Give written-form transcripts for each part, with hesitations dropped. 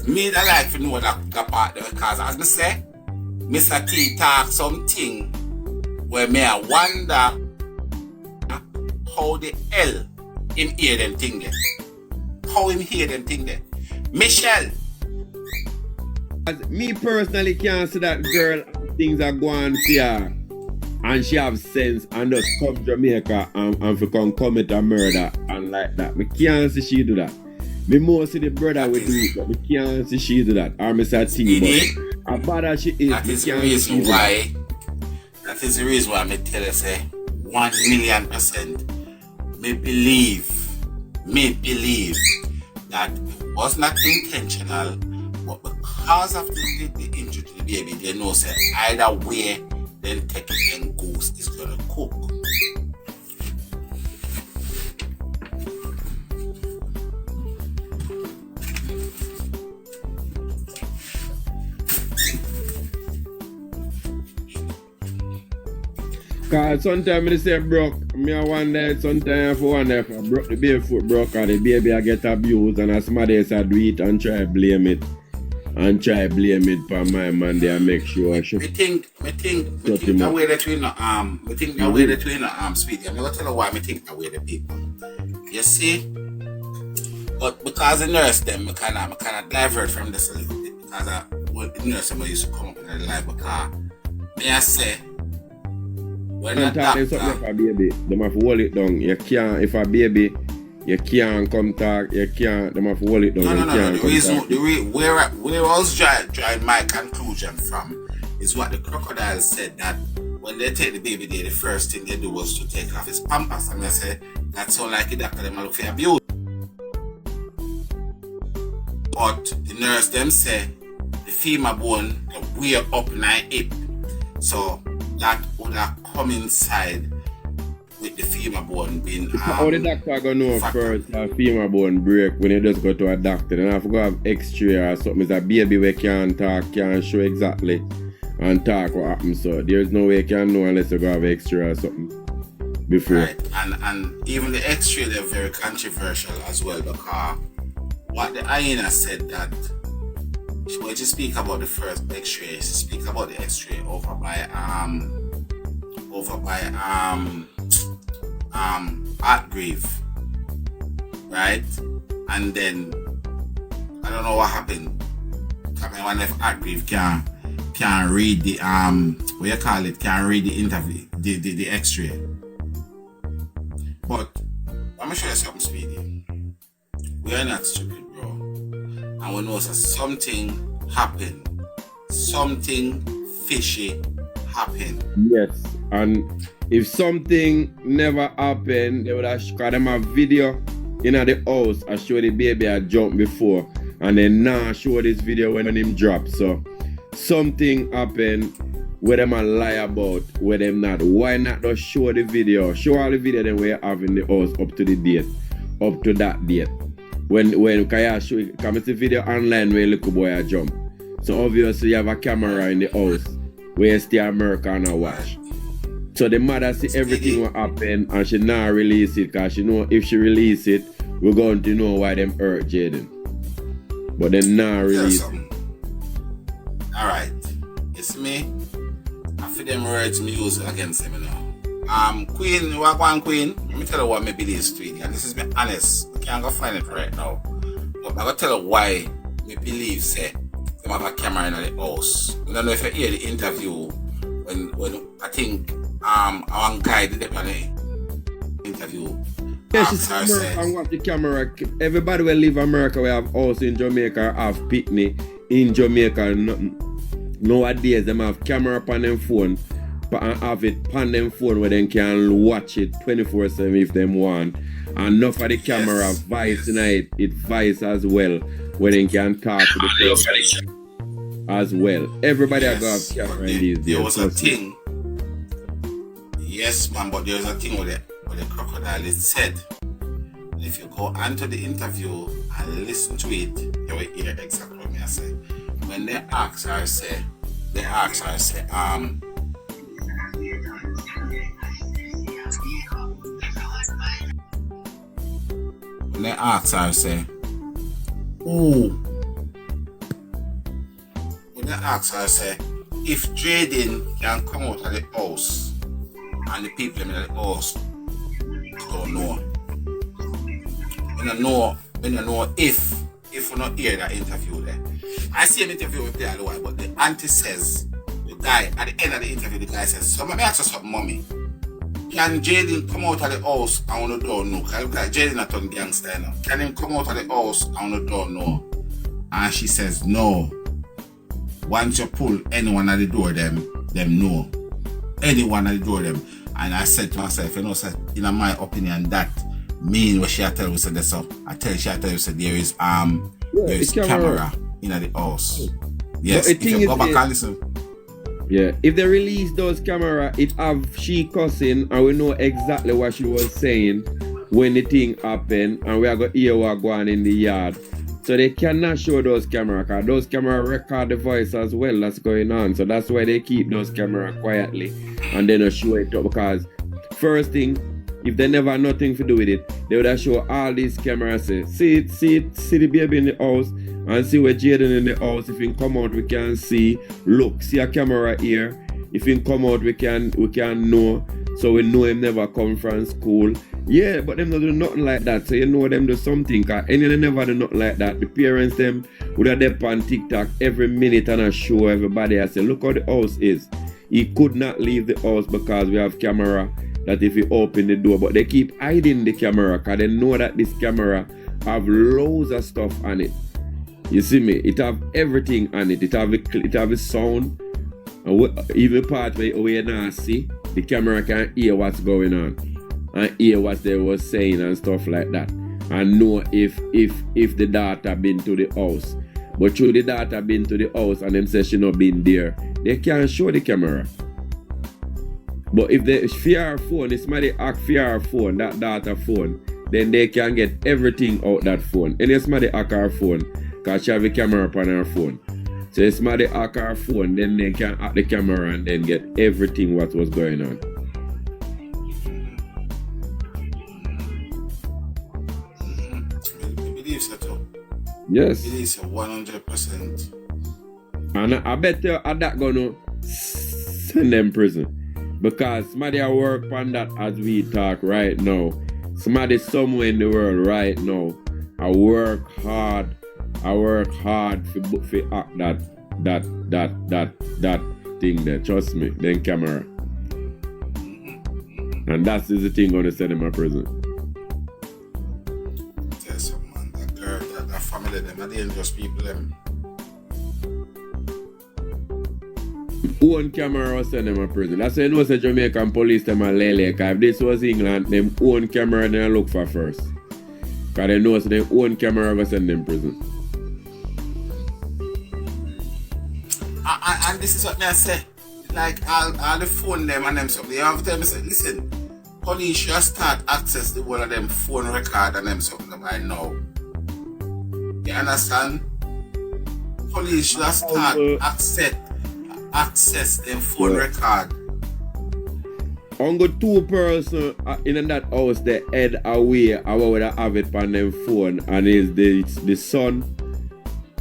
Me that like to know that part there because as me say, Mr. T talk something where me I wonder how the hell him hear them thing there. How him hear them thing there. Michelle. Me personally can't see that girl things are going for her and she have sense and just come to Jamaica and for come commit a murder and like that. Me can't see she do that. Me more see the brother with do it, but me can't see she do that. Or Mr. T, but as bad as she is, that is the reason why. That is the reason why me tell you say 1,000,000%. Me believe that it was not intentional, but because of the injury to the baby, they know say either way, then take it and Ghost is gonna cook. Cause sometimes I say broke, me I wonder sometimes for wonder if I broke the baby foot broke or the baby I get abused and as somebody else I do it and try blame it. And try blame it for my man there and make sure I should. Me think the way that we know speak. I'm gonna tell you why me think the way the people. You see? But because the nurse them I kinda divert from this a little bit because the nurse them used to come up in the life because may I say when a doctor if a baby, them have to hold it down. You can't if a baby you can't come talk, you can't, them have to hold it down. No. Where I was drawing my conclusion from is what the crocodile said that when they take the baby there, the first thing they do was to take off his pampers. And I said, that sounds like a doctor, them look for abuse. But the nurse them say the femur bone way up in my hip. So that would have come inside with the femur bone being how the doctor gonna know first a femur bone break when you just go to a doctor? Then I have to go have x-ray or something. It's a baby where can't talk, can't show exactly and talk what happens. So there's no way you can know unless you go have x-ray or something before. Right. And even the x-ray they're very controversial as well because what the hyena said that when she speak about the first x-ray, she speak about the x-ray over by Hartgrave, right? And then I don't know what happened. I mean, when if Hartgrave can read the what you call it, can read the interview, the x-ray. But let me show you something, Speedy. We are not stupid, bro. And we know that something happened. Something fishy happened. Yes, and if something never happened, they would have got them a video in the house and show the baby had jumped before and then now show this video when him dropped. So something happened where them a lie about, where them not. Why not just show the video? Show all the video then we have in the house up to the date, up to that date. When Kaya show, come see video online where little boy a jump. So obviously you have a camera in the house where you stay America and watch. So the mother see everything what happen and she not release it because she know if she release it, we're going to know why them hurt Jayden. But then not release it. Alright. It's me. I feel them words me use against them now. Queen, what one Queen? Let me tell you what me believe street. And this is me honest. I can't go find it right now. But I'm gonna tell you why me believe say they have a camera in the house. I don't know if you hear the interview when I think one guy did the interview. Yeah, she's America and watch the camera. Everybody will leave America, we have house in Jamaica, have picnic in Jamaica. Nowadays, them have camera on them phone and have it on them phone where they can watch it 24/7 if they want. And enough of the camera voice in it voice as well where they can talk to the person as well. Everybody have got camera in these days. There was a thing. Yes, man, but there was a thing with the crocodile. It said, if you go onto the interview and listen to it, you will hear exactly what I say. When they ask her, say, ask her, say, if Jayden can come out of the house and the people in the house don't know. We don't know if we not hear that interview there. I see an interview with the other one, but the auntie says, the guy, at the end of the interview, the guy says, so let me ask you something, mommy. Can Jayden come out of the house and we don't know? Because Jayden not on gangster, you know. Can him come out of the house and we don't know? And she says, no. Once you pull anyone at the door, them know. Anyone at the door, them. And I said to myself, you know, sir, in my opinion, that mean what she tell you said that's up. She tell you said there is camera in the house. Yes, if you go back and listen. Yeah, if they release those camera, it have she cussing and we know exactly what she was saying when the thing happened, and we are going to hear what going in the yard. So they cannot show those camera, because those camera record the voice as well that's going on. So that's why they keep those camera quietly and then show it up, because first thing, if they never have nothing to do with it, they would have show all these cameras, say, see the baby in the house, and see where Jayden in the house. If he come out, we can see. Look, see a camera here. If he come out, we can know. So we know him never come from school. Yeah, but them not do nothing like that. So you know them do something. Because any of them never do nothing like that. The parents them would have dep on TikTok every minute and I show everybody. I say, look how the house is. He could not leave the house because we have camera. That if you open the door, but they keep hiding the camera because they know that this camera have loads of stuff on it. You see me? It have everything on it. It have a sound. And even part where you not see, the camera can hear what's going on and hear what they was saying and stuff like that, and know if the daughter been to the house. But through the daughter been to the house and them say she not been there, they can't show the camera. But if they fear phone, if somebody hack fear phone, that data phone, then they can get everything out that phone. And if somebody hack her phone, because she have a camera upon her phone. So if somebody hack her phone, then they can hack the camera and then get everything what was going on. I believe so too. Yes. I believe so 100%. And I bet you are that gonna send them prison. Because somebody work on that as we talk right now. Somebody somewhere in the world right now. I work hard for act that thing there. Trust me, then camera. And that is the thing gonna send him to prison. Tell some man, that girl, that family, them are dangerous people, them. Own camera will send them to prison. That's why you know the Jamaican police them are lele. Because if this was England, them own camera they look for first. Because they know so their own camera will send them to prison. And this is what I say. Like all the phone them and them something. You have to tell me, say, listen, police should start access the one of them phone record and them something by now. You understand? Police should start access them phone record. Only 2 person in that house they head away about where they have it on them phone, and is the son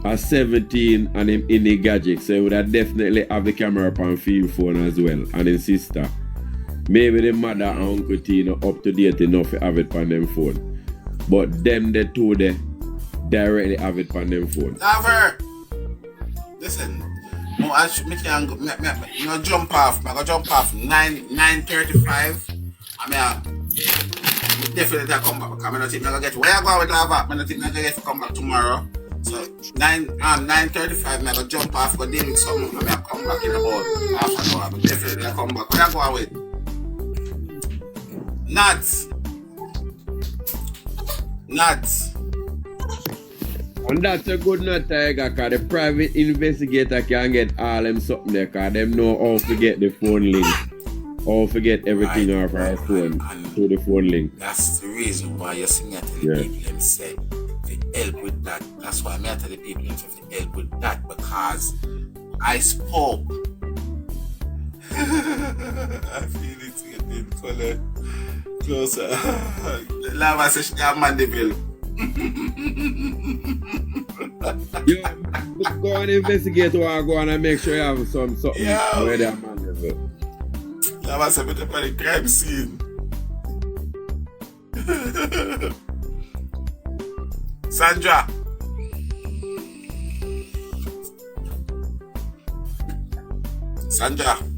at 17 and him in the gadget. So he would have definitely have the camera upon field phone as well, and his sister. Maybe the mother and Uncle Tino up to date enough to have it on them phone. But them the two they directly have it on them phone. Never. Listen. No, I should make you go jump off. I go jump off 9:35. I mean, definitely come back. Because I don't think I get where I go with lava. I don't think I get to come back tomorrow. So 9:35. I go jump off. Go deal with something. I come back in about half an hour. But definitely I come back. Where I go with? Nuts. And that's a good nut, Tiger, because the private investigator can get all them something there, because them know how to get the phone link, how to get everything off our phone to the phone link. That's the reason why you're seeing it to the people and say, to help with that. That's why I'm here to the people and to help with that, because I spoke. I feel it getting closer. Lava says she got Mandeville. Yo, go and investigate or go on and make sure you have something Yo. where that man is. That was a bit of a crime scene. Sandra.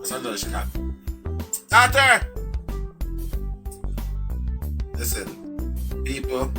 Sandra, she can. Daughter! Listen, people.